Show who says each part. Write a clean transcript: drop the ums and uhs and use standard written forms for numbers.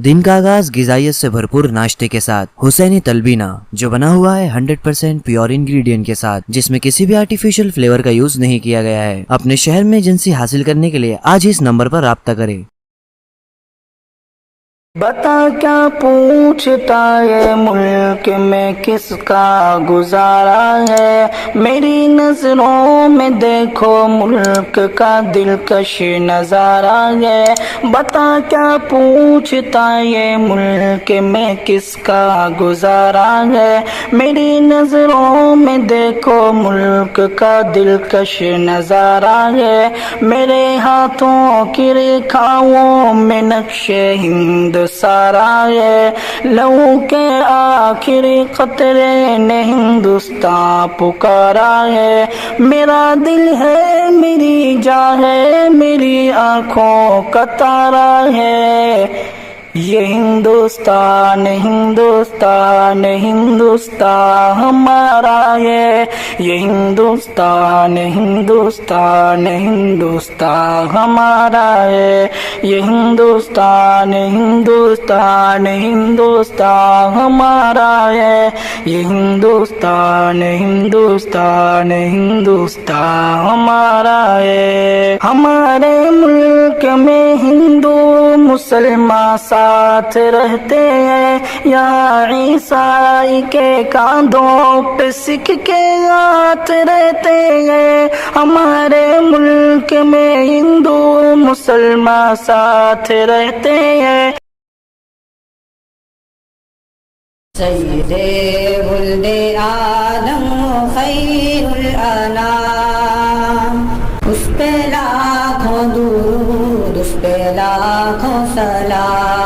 Speaker 1: दिन का आगाज गिजाइत से भरपूर नाश्ते के साथ हुसैनी तलबीना, जो बना हुआ है 100% प्योर इंग्रेडिएंट के साथ, जिसमें किसी भी आर्टिफिशियल फ्लेवर का यूज नहीं किया गया है। अपने शहर में एजेंसी हासिल करने के लिए आज ही इस नंबर पर राब्ता करें।
Speaker 2: बता क्या पूछता ये मुल्क में किसका गुजारा है, मेरी नजरों में देखो मुल्क का दिलकश नजारा है। बता क्या पूछता ये मुल्क में किसका गुजारा है, मेरी नजरों में देखो मुल्क का दिलकश नजारा है। मेरे हाथों की रेखाओं में नक्शे हिंद सारा है, लहू के आखिरी कतरे ने हिंदुस्तान पुकारा है। मेरा दिल है, मेरी जान है, मेरी आंखों का तारा है। ये हिंदुस्तान हिंदुस्तान हिंदुस्तान हमारा है। ये हिंदुस्तान हिंदुस्तान हिंदुस्तान हमारा है। ये हिंदुस्तान हिंदुस्तान हिंदुस्तान हमारा है। ये हिंदुस्तान हिंदुस्तान हिंदुस्तान हमारा है। हमारे मुल्क में हिंदू मुसलमान साथ रहते हैं, यहाँ ईसाई के कांधों पे सिख के हाथ रहते हैं। हमारे मुल्क में हिंदू मुसलमान साथ रहते हैं।
Speaker 3: सय्यदे वुल्दे आदम खैरुल अनाम, उस पे लाखों दुरूद, उस पे लाखों सलाम।